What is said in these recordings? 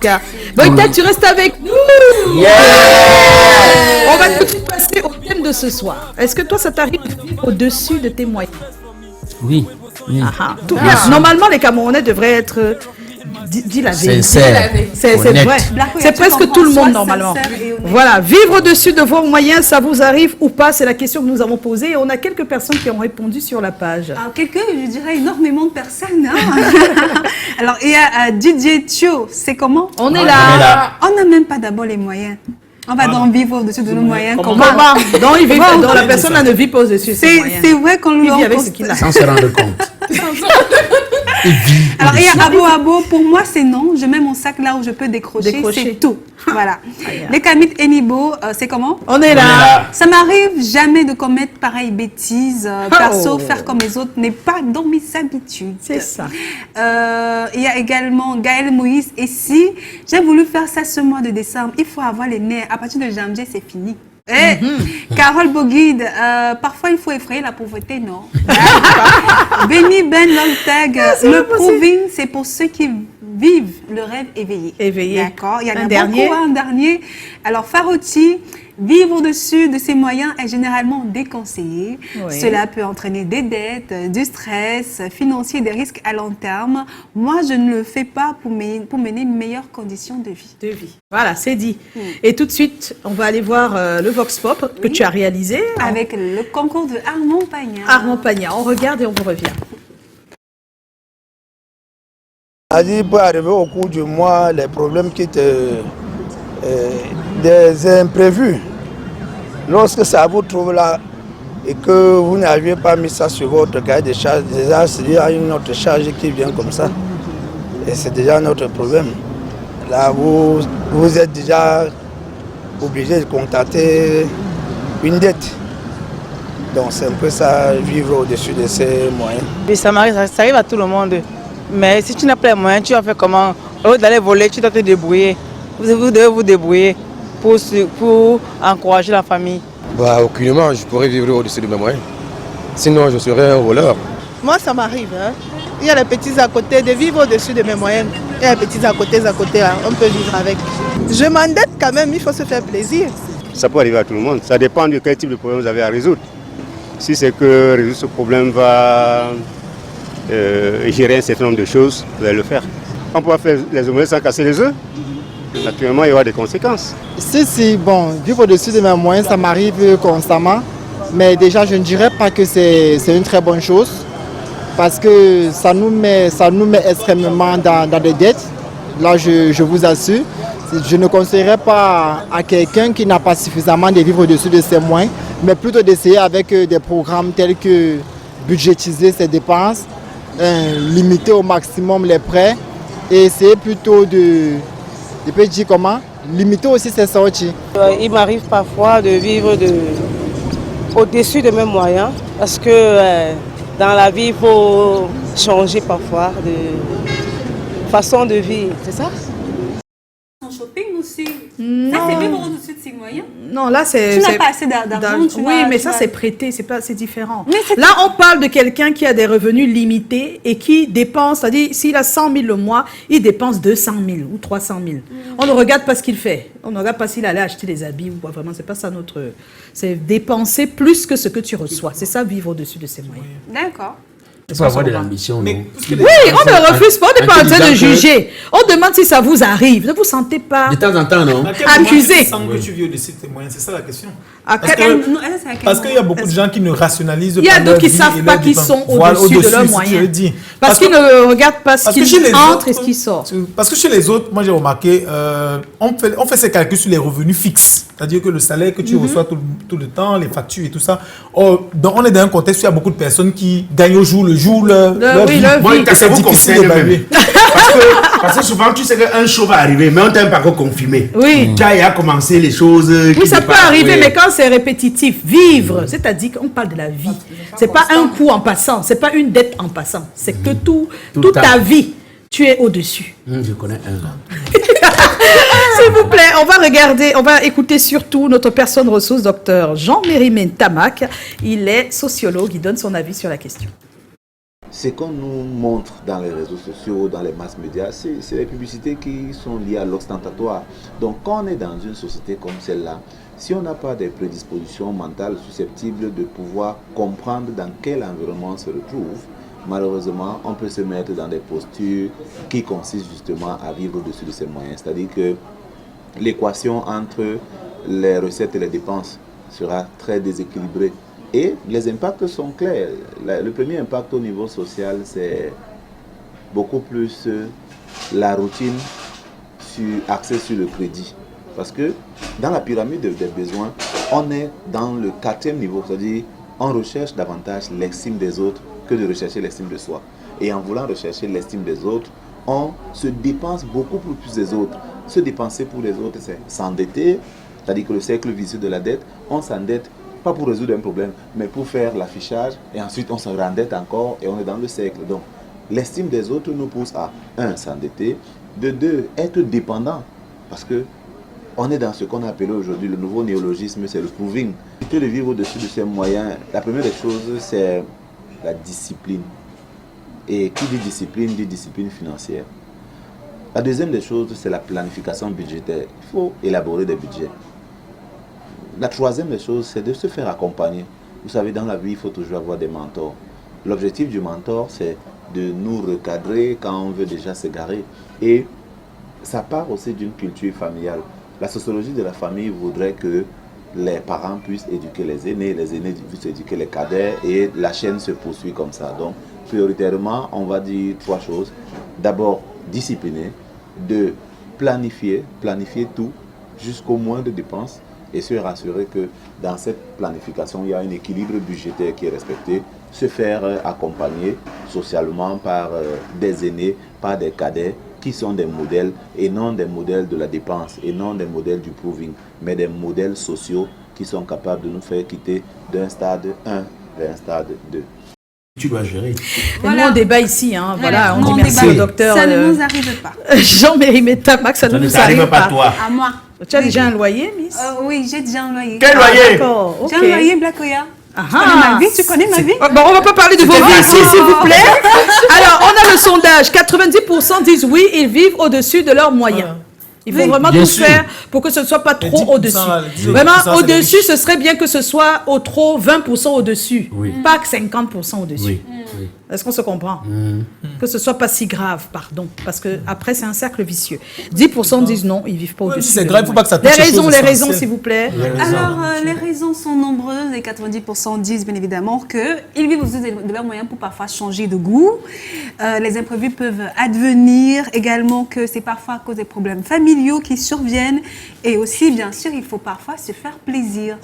Boïka. Boïka, tu restes avec nous. On va tout de suite passer au thème de ce soir. Est-ce que toi, ça t'arrive de vivre au-dessus de tes moyens? Oui. Normalement, les Camerounais devraient être... Dis la vérité. C'est vrai. C'est presque tout le monde normalement. Voilà, vivre au-dessus de vos moyens, ça vous arrive ou pas? C'est la question que nous avons posée et on a quelques personnes qui ont répondu sur la page. Alors, je dirais énormément de personnes. Hein. Alors, il y a Didier Thio, c'est comment? On est là. On n'a même pas d'abord les moyens. On va donc vivre au-dessus de nos moyens. Comment? Donc, la personne là ne vit pas au-dessus de ses moyens. C'est vrai qu'on lui avec ce qu'il a. Sans se rendre compte. Alors, il y a Abo. Pour moi, c'est non. Je mets mon sac là où je peux décrocher. C'est tout. Voilà. Les Kamit Enibo, c'est comment? On est là. Ça m'arrive jamais de commettre pareille bêtise. Perso, faire comme les autres n'est pas dans mes habitudes. C'est ça. Il y a également Gaël Moïse. Et si j'ai voulu faire ça ce mois de décembre, il faut avoir les nerfs. À partir de janvier, c'est fini. Carole Boguide, parfois il faut effrayer la pauvreté, non? Benny Ben Lolteg, le proving, c'est pour ceux qui vivent le rêve éveillé. D'accord. Il y en a beaucoup, un dernier. Alors, Farouti, vivre au-dessus de ses moyens est généralement déconseillé. Oui. Cela peut entraîner des dettes, du stress financier, des risques à long terme. Moi, je ne le fais pas pour mener une meilleure condition de vie. Voilà, c'est dit. Et tout de suite, on va aller voir le Vox Pop que tu as réalisé. Avec le concours de Armand Pagna. Armand Pagna, on regarde et on vous revient. Pour arriver au cours du mois, les problèmes qui des imprévus. Lorsque ça vous trouve là et que vous n'aviez pas mis ça sur votre cahier de charge, déjà il y a une autre charge qui vient comme ça. Et c'est déjà notre problème. Là, vous êtes déjà obligé de contacter une dette. Donc c'est un peu ça, vivre au-dessus de ses moyens. Oui, ça arrive à tout le monde. Mais si tu n'as pas les moyens, tu vas faire comment? Au lieu d'aller voler, tu dois te débrouiller. Vous devez vous débrouiller pour encourager la famille. Aucunement, je pourrais vivre au-dessus de mes moyens. Sinon, je serais un voleur. Moi, ça m'arrive. Hein. Il y a les petits à côté, de vivre au-dessus de mes moyens. Il y a les petits à côté, hein. On peut vivre avec. Je m'endette quand même, il faut se faire plaisir. Ça peut arriver à tout le monde. Ça dépend de quel type de problème vous avez à résoudre. Si c'est que résoudre ce problème va gérer un certain nombre de choses, vous allez le faire. On peut faire les omelettes sans casser les œufs. Naturellement, il y aura des conséquences. Si, vivre au-dessus de mes moyens, ça m'arrive constamment. Mais déjà, je ne dirais pas que c'est une très bonne chose. Parce que ça nous met extrêmement dans des dettes. Là, je vous assure. Je ne conseillerais pas à quelqu'un qui n'a pas suffisamment de vivre au-dessus de ses moyens, mais plutôt d'essayer avec des programmes tels que budgétiser ses dépenses, limiter au maximum les prêts et essayer plutôt limiter aussi ses sorties. Il m'arrive parfois de vivre au-dessus de mes moyens parce que dans la vie, il faut changer parfois de façon de vivre, c'est ça? En shopping aussi. Non. Ça, c'est vivre au-dessus de ses moyens. Non, là, c'est... Tu n'as pas assez d'argent. Oui, mais ça, c'est prêté, c'est différent. Là, on parle de quelqu'un qui a des revenus limités et qui dépense, c'est-à-dire, s'il a 100 000 le mois, il dépense 200 000 ou 300 000. On ne regarde pas ce qu'il fait. On ne regarde pas s'il allait acheter des habits ou quoi. Vraiment, c'est pas ça notre... C'est dépenser plus que ce que tu reçois. C'est ça, vivre au-dessus de ses moyens. D'accord. Il faut avoir de l'ambition, non? Oui, on ne refuse pas, on n'est pas en train de juger. On demande si ça vous arrive. Ne vous sentez pas de temps en temps, non? Accusé. Tu sens que tu vis au-dessus de tes moyens, c'est ça la question. Parce qu'il y a beaucoup de gens qui ne rationalisent pas. Il y a d'autres qui ne savent pas qu'ils sont au-dessus de leurs moyens. Parce qu'ils ne regardent pas ce qui entre et ce qui sort. Parce que chez les autres, moi j'ai remarqué, on fait ces calculs sur les revenus fixes. C'est-à-dire que le salaire que tu reçois tout le temps, les factures et tout ça. Donc on est dans un contexte où il y a beaucoup de personnes qui gagnent au jour le jour leur vie. Moi, c'est difficile d'évaluer. Parce que souvent, tu sais qu'un show va arriver, mais on ne t'a pas encore confirmé. Oui. Tu as commencé les choses. Oui, ça peut arriver, mais quand c'est répétitif, vivre, c'est-à-dire qu'on parle de la vie. C'est pas un coup en passant, c'est pas une dette en passant. C'est que toute ta vie, tu es au-dessus. Je connais un homme. S'il vous plaît, on va écouter surtout notre personne ressource, docteur Jean-Mérimène Tamac. Il est sociologue, il donne son avis sur la question. ce qu'on nous montre dans les réseaux sociaux, dans les masses médias, c'est les publicités qui sont liées à l'ostentatoire. Donc quand on est dans une société comme celle-là, si on n'a pas des prédispositions mentales susceptibles de pouvoir comprendre dans quel environnement on se retrouve, malheureusement, on peut se mettre dans des postures qui consistent justement à vivre au-dessus de ses moyens. C'est-à-dire que l'équation entre les recettes et les dépenses sera très déséquilibrée. Et les impacts sont clairs. Le premier impact au niveau social, c'est beaucoup plus la routine axée sur le crédit. Parce que dans la pyramide des besoins, on est dans le 4e niveau, c'est-à-dire on recherche davantage l'estime des autres que de rechercher l'estime de soi. Et en voulant rechercher l'estime des autres, on se dépense beaucoup plus des autres. Se dépenser pour les autres, c'est s'endetter, c'est-à-dire que le cercle vicieux de la dette, on s'endette pas pour résoudre un problème, mais pour faire l'affichage, et ensuite on se rendette encore et on est dans le cercle. Donc l'estime des autres nous pousse à 1. S'endetter, de 2. Être dépendant, parce que on est dans ce qu'on appelle aujourd'hui le nouveau néologisme, c'est le proving. Plutôt de vivre au-dessus de ses moyens, la première des choses, c'est la discipline. Et qui dit discipline financière. La deuxième des choses, c'est la planification budgétaire. Il faut élaborer des budgets. La troisième des choses, c'est de se faire accompagner. Vous savez, dans la vie, il faut toujours avoir des mentors. L'objectif du mentor, c'est de nous recadrer quand on veut déjà s'égarer. Et ça part aussi d'une culture familiale. La sociologie de la famille voudrait que les parents puissent éduquer les aînés puissent éduquer les cadets et la chaîne se poursuit comme ça. Donc, prioritairement, on va dire 3 choses. D'abord, discipliner. 2, planifier tout jusqu'au moindre dépense et se rassurer que dans cette planification, il y a un équilibre budgétaire qui est respecté. Se faire accompagner socialement par des aînés, par des cadets, qui sont des modèles et non des modèles de la dépense et non des modèles du proving, mais des modèles sociaux qui sont capables de nous faire quitter d'un stade 1 vers un stade 2. Tu dois gérer. Voilà. Nous, on débat ici. Hein. Voilà, on dit merci au docteur. Ça ne nous arrive pas. Jean-Marie Métamax, ça ne nous arrive pas. Toi. À moi. Tu as déjà un loyer, Miss? Oui, j'ai déjà un loyer. Quel loyer? D'accord, ok. J'ai un loyer Blakoya. Tu connais ma vie? Bon, on va pas parler de vos vies ici, s'il vous plaît. Alors, on a le sondage. 90% disent oui, ils vivent au-dessus de leurs moyens. Il faut vraiment tout faire pour que ce ne soit pas trop au-dessus. Vraiment, au-dessus, ce serait bien que ce soit au trop 20% au-dessus. Oui. Pas que 50% au-dessus. Oui. Est-ce qu'on se comprend? Que ce soit pas si grave, pardon. Parce que après c'est un cercle vicieux. 10% disent non, ils vivent pas au-dessus. C'est grave, il ne faut pas que ça touche les raisons, s'il vous plaît. Alors, les raisons sont nombreuses et 90% disent bien évidemment qu'ils vivent au-dessus de leurs moyens pour parfois changer de goût. Les imprévus peuvent advenir. Également que c'est parfois à cause des problèmes familiaux qui surviennent. Et aussi, bien sûr, il faut parfois se faire plaisir.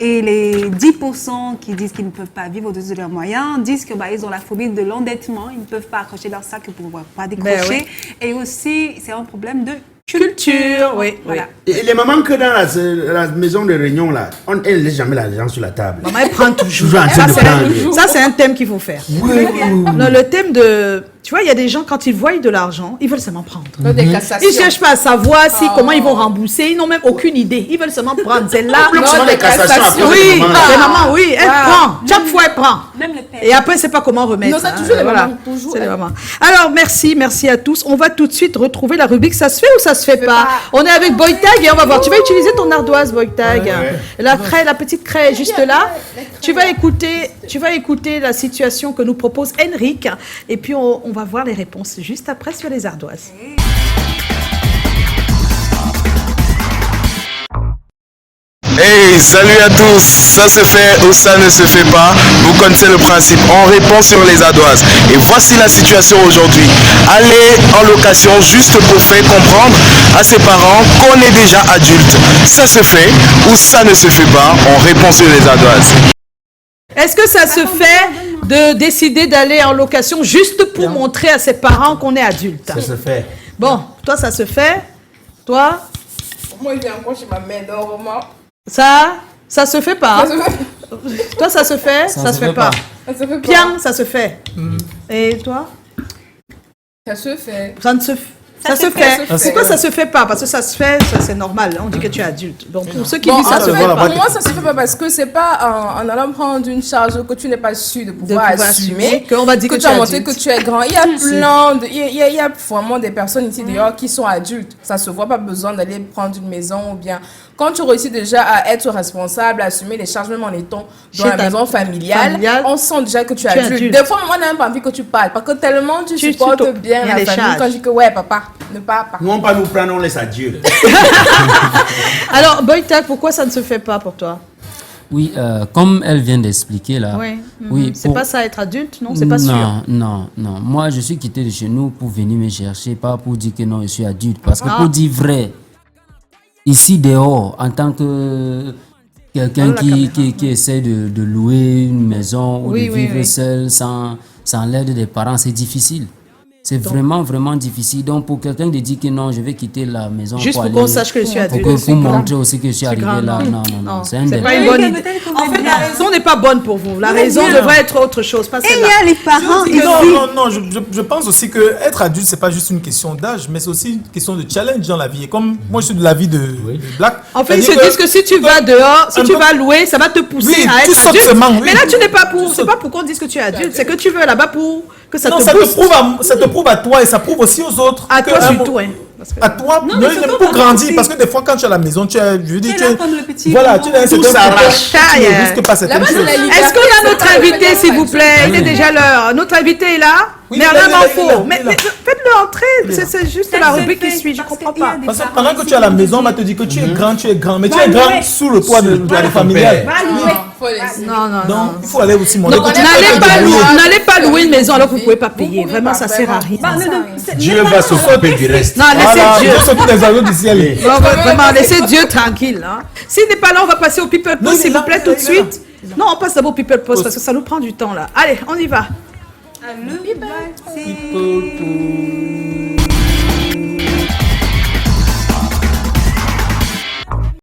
Et les 10% qui disent qu'ils ne peuvent pas vivre au-dessus de leurs moyens disent que ils ont la phobie de l'endettement, ils ne peuvent pas accrocher leur sac pour ne pouvoir pas décrocher. Oui. Et aussi, c'est un problème de culture. Oui, voilà. Et les mamans que dans la maison de réunion, là, elles ne laissent jamais l'argent sur la table. Maman, elle prend toujours. Ça, c'est un thème qu'il faut faire. Oui. Non, le thème de... Tu vois, il y a des gens, quand ils voient de l'argent, ils veulent seulement prendre. Des cassations. Ils ne cherchent pas à savoir comment ils vont rembourser. Ils n'ont même aucune idée. Ils veulent seulement prendre. C'est là. Des cassations. Oui, les mamans, oui. Elle prend. Chaque fois, elle prend. Même le père. Et après, elle ne sait pas comment remettre. Non, c'est toujours les mamans. Toujours. C'est les mamans. Alors, merci à tous. On va tout de suite retrouver la rubrique. Ça se fait ou ça se fait pas? On est avec Boytag et on va voir. Tu vas utiliser ton ardoise, Boytag. La petite craie juste là. Tu vas écouter la situation que nous propose Henrik. Et puis, on va voir les réponses juste après sur les ardoises. Hey, salut à tous, ça se fait ou ça ne se fait pas, vous connaissez le principe, on répond sur les ardoises. Et voici la situation aujourd'hui. Aller en location juste pour faire comprendre à ses parents qu'on est déjà adulte. Ça se fait ou ça ne se fait pas, on répond sur les ardoises. Est-ce que ça se fait de décider d'aller en location juste pour montrer à ses parents qu'on est adulte? Ça se fait. Bon, toi ça se fait? Toi? Moi, je vais encore chez ma mère, normalement. Ça se fait pas. Toi, ça se fait? Ça se fait pas. Ça se fait pas. Bien, ça se fait. Et toi? Ça se fait. Ça se fait. Pourquoi ça se fait pas? Parce que ça se fait, ça, c'est normal. On dit que tu es adulte. Donc pour ceux qui disent ça se fait. Pour moi, ça se fait pas parce que c'est pas en allant prendre une charge que tu n'es pas sûr de pouvoir assumer qu'on va dire que tu as montré que tu es grand. Il y a plein de, il y a vraiment des personnes ici dehors qui sont adultes. Ça se voit, pas besoin d'aller prendre une maison ou bien. Quand tu réussis déjà à être responsable, à assumer les charges, même en étant dans la maison familiale, on sent déjà que tu es adulte. Des fois, moi, on n'a même pas envie que tu parles parce que tellement tu supportes bien la famille. Quand je dis que ouais, papa, ne parle pas. Nous, on pas nous prendre, on laisse à Dieu. Alors, Boytak, pourquoi ça ne se fait pas pour toi? Oui, comme elle vient d'expliquer là. Oui, c'est pas ça être adulte, non? C'est pas sûr. Non. Moi, je suis quitté de chez nous pour venir me chercher, pas pour dire que non, je suis adulte. Parce que pour dire vrai, ici dehors, en tant que quelqu'un qui essaie de louer une maison ou de vivre seul sans l'aide des parents, c'est difficile. C'est vraiment difficile. Donc, pour quelqu'un de dire que non, je vais quitter la maison juste pour qu'on sache que je suis adulte. Pour montrer aussi que je suis arrivé là. Non. C'est pas une bonne idée. En fait, la raison n'est pas bonne pour vous. La raison devrait être autre chose. Pas celle-là. Et il y a les parents ici. Non. Je pense aussi que être adulte, c'est pas juste une question d'âge, mais c'est aussi une question de challenge dans la vie. Et comme moi, je suis de la vie de Black. En fait, ils se disent que si tu vas dehors, si tu vas louer, ça va te pousser à être adulte. Mais là, tu n'es pas pour. C'est pas pour qu'on dise que tu es adulte. C'est que tu veux là-bas pour que ça te pousse. Ça te prouve à toi et ça prouve aussi aux autres. À toi surtout, hein. À toi, pour grandir, parce que des fois quand tu es à la maison, tu es, je veux dire, voilà, tu es tout s'arrache. Tu ne risques pas certaines choses. Est-ce qu'on a notre invité, s'il vous plaît? Il est déjà l'heure. Notre invité est là. Mais rien m'en faut. Mais faites-le entrer. C'est juste la rubrique qui suit. Je ne comprends pas. Parce que pendant que tu es à la maison, on va te dire que tu es grand, mais tu es grand sous le poids de la familiale. Non. Donc, il faut aller aussi montrer. N'allez pas louer une maison alors que vous ne pouvez pas payer. Vraiment, ça ne sert à rien. Dieu va s'occuper du reste. Non, laissez Dieu. Tous les oiseaux du ciel. Vraiment, laissez Dieu tranquille. S'il n'est pas là, on va passer au People Post, s'il vous plaît, tout de suite. Non, on passe d'abord au People Post parce que ça nous prend du temps là. Allez, on y va. Le People Post.